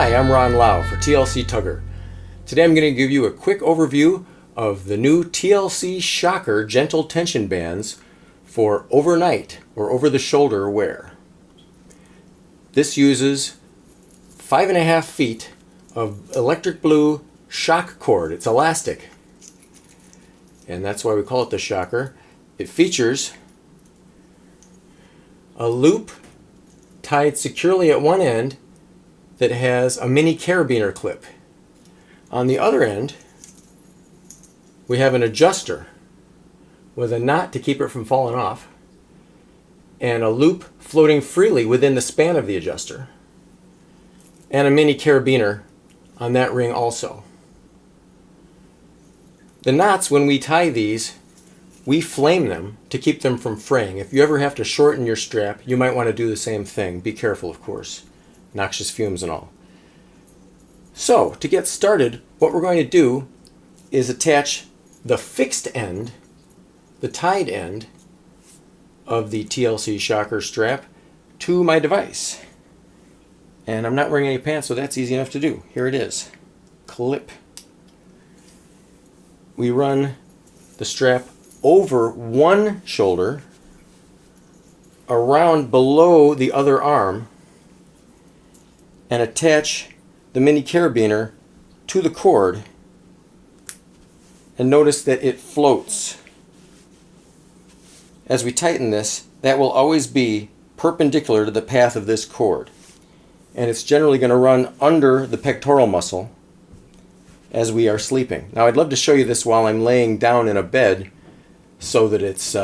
Hi, I'm Ron Lau for TLC Tugger. Today I'm going to give you a quick overview of the new TLC Shocker gentle tension bands for overnight or over-the-shoulder wear. This uses 5.5 feet of electric blue shock cord. It's elastic, and that's why we call it the Shocker. It features a loop tied securely at one end that has a mini carabiner clip. On the other end, we have an adjuster with a knot to keep it from falling off, and a loop floating freely within the span of the adjuster, and a mini carabiner on that ring also. The knots, when we tie these, we flame them to keep them from fraying. If you ever have to shorten your strap, you might want to do the same thing. Be careful, of course. Noxious fumes and all. So, to get started, what we're going to do is attach the fixed end, the tied end, of the TLC Shocker strap to my device. And I'm not wearing any pants, so that's easy enough to do. Here it is. Clip. We run the strap over one shoulder, around below the other arm, and attach the mini carabiner to the cord, and notice that it floats. As we tighten this, that will always be perpendicular to the path of this cord, and it's generally going to run under the pectoral muscle as we are sleeping. Now I'd love to show you this while I'm laying down in a bed so that it's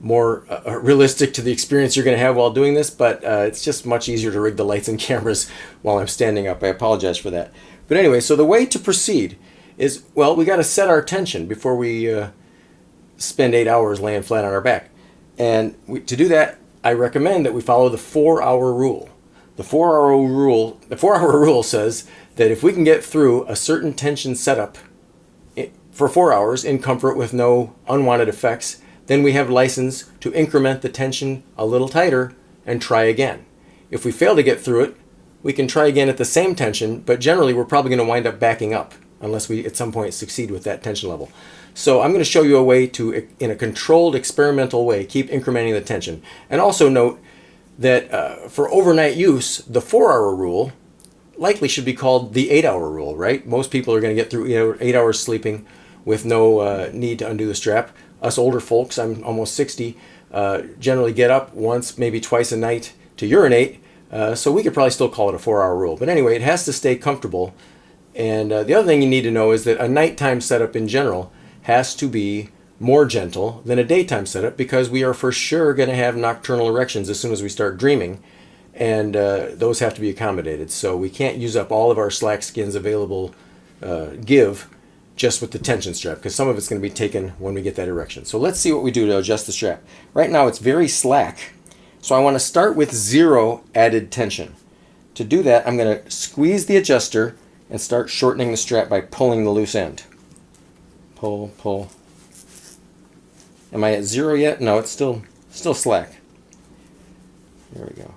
more realistic to the experience you're going to have while doing this, but it's just much easier to rig the lights and cameras while I'm standing up. I apologize for that. But anyway, so the way to proceed is, well, we got to set our tension before we spend 8 hours laying flat on our back. And to do that, I recommend that we follow the 4-hour rule. The 4-hour rule says that if we can get through a certain tension setup for 4 hours in comfort with no unwanted effects, then we have license to increment the tension a little tighter and try again. If we fail to get through it, we can try again at the same tension, but generally we're probably going to wind up backing up unless we at some point succeed with that tension level. So I'm going to show you a way to, in a controlled experimental way, keep incrementing the tension. And also note that for overnight use, the 4-hour rule likely should be called the 8-hour rule, right? Most people are going to get through 8 hours sleeping with no need to undo the strap. Us older folks, I'm almost 60, generally get up once, maybe twice a night to urinate, so we could probably still call it a 4-hour rule. But anyway, it has to stay comfortable. And the other thing you need to know is that a nighttime setup in general has to be more gentle than a daytime setup, because we are for sure going to have nocturnal erections as soon as we start dreaming, and those have to be accommodated. So we can't use up all of our slack skins available give just with the tension strap, because some of it's going to be taken when we get that erection. So let's see what we do to adjust the strap. Right now it's very slack, so I want to start with 0 added tension. To do that, I'm going to squeeze the adjuster and start shortening the strap by pulling the loose end. Pull, pull. Am I at 0 yet? No, it's still slack. There we go.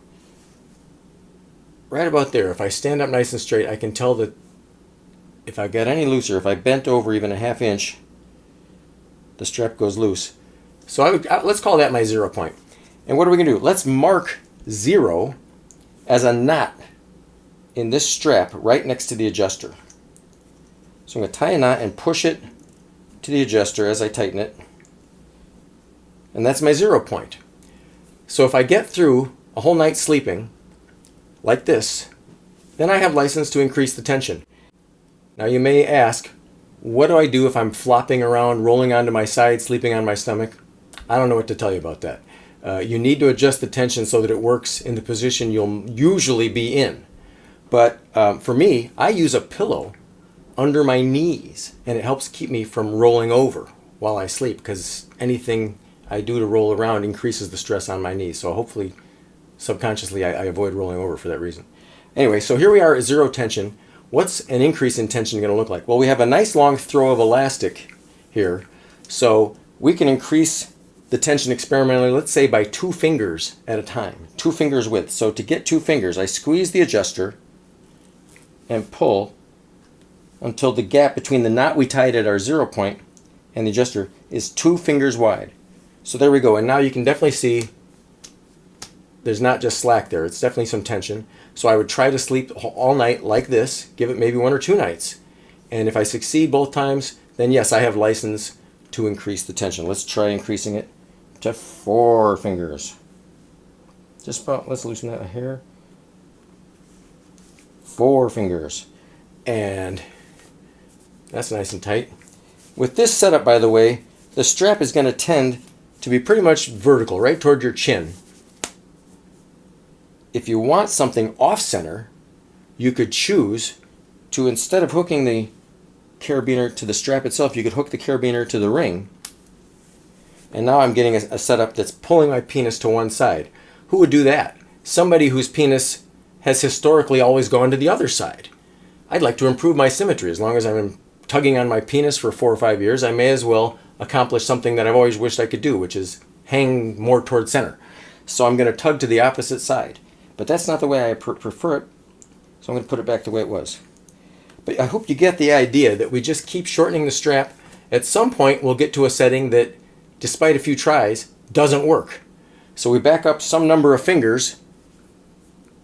Right about there. If I stand up nice and straight, I can tell that if I got any looser, if I bent over even a ½ inch, the strap goes loose. So let's call that my 0 point. And what are we going to do? Let's mark 0 as a knot in this strap right next to the adjuster. So I'm going to tie a knot and push it to the adjuster as I tighten it. And that's my 0 point. So if I get through a whole night sleeping like this, then I have license to increase the tension. Now you may ask, what do I do if I'm flopping around, rolling onto my side, sleeping on my stomach? I don't know what to tell you about that. You need to adjust the tension so that it works in the position you'll usually be in. But for me, I use a pillow under my knees, and it helps keep me from rolling over while I sleep, because anything I do to roll around increases the stress on my knees. So hopefully, subconsciously, I avoid rolling over for that reason. Anyway, so here we are at 0 tension. What's an increase in tension going to look like? Well, we have a nice long throw of elastic here, so we can increase the tension experimentally, let's say by 2 fingers at a time, 2 fingers width. So to get 2 fingers, I squeeze the adjuster and pull until the gap between the knot we tied at our 0 point and the adjuster is 2 fingers wide. So there we go, and now you can definitely see there's not just slack there, it's definitely some tension. So I would try to sleep all night like this, give it maybe 1 or 2 nights. And if I succeed both times, then yes, I have license to increase the tension. Let's try increasing it to 4 fingers. Just about, let's loosen that a hair. 4 fingers. And that's nice and tight. With this setup, by the way, the strap is going to tend to be pretty much vertical, right toward your chin. If you want something off-center, you could choose to, instead of hooking the carabiner to the strap itself, you could hook the carabiner to the ring. And now I'm getting a setup that's pulling my penis to one side. Who would do that? Somebody whose penis has historically always gone to the other side. I'd like to improve my symmetry. As long as I'm tugging on my penis for 4 or 5 years, I may as well accomplish something that I've always wished I could do, which is hang more toward center. So I'm going to tug to the opposite side. But that's not the way I prefer it, so I'm going to put it back the way it was. But I hope you get the idea that we just keep shortening the strap. At some point, we'll get to a setting that, despite a few tries, doesn't work. So we back up some number of fingers,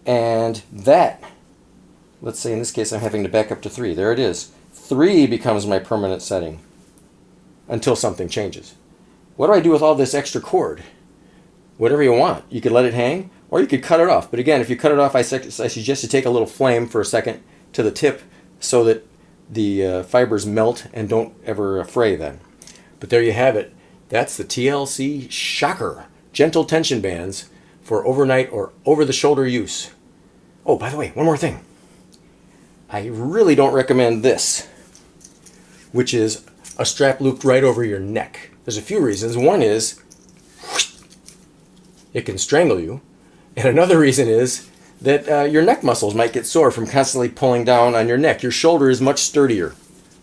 and that, let's say in this case I'm having to back up to 3. There it is. 3 becomes my permanent setting until something changes. What do I do with all this extra cord? Whatever you want. You could let it hang, or you could cut it off. But again, if you cut it off, I suggest you take a little flame for a second to the tip so that the fibers melt and don't ever fray then. But there you have it. That's the TLC Shocker. Gentle tension bands for overnight or over-the-shoulder use. Oh, by the way, one more thing. I really don't recommend this, which is a strap looped right over your neck. There's a few reasons. One is it can strangle you. And another reason is that your neck muscles might get sore from constantly pulling down on your neck. Your shoulder is much sturdier.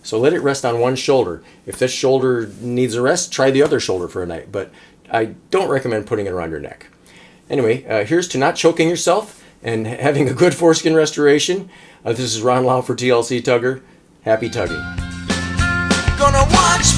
So let it rest on one shoulder. If this shoulder needs a rest, try the other shoulder for a night. But I don't recommend putting it around your neck. Anyway, here's to not choking yourself and having a good foreskin restoration. This is Ron Lau for TLC Tugger. Happy tugging. Gonna watch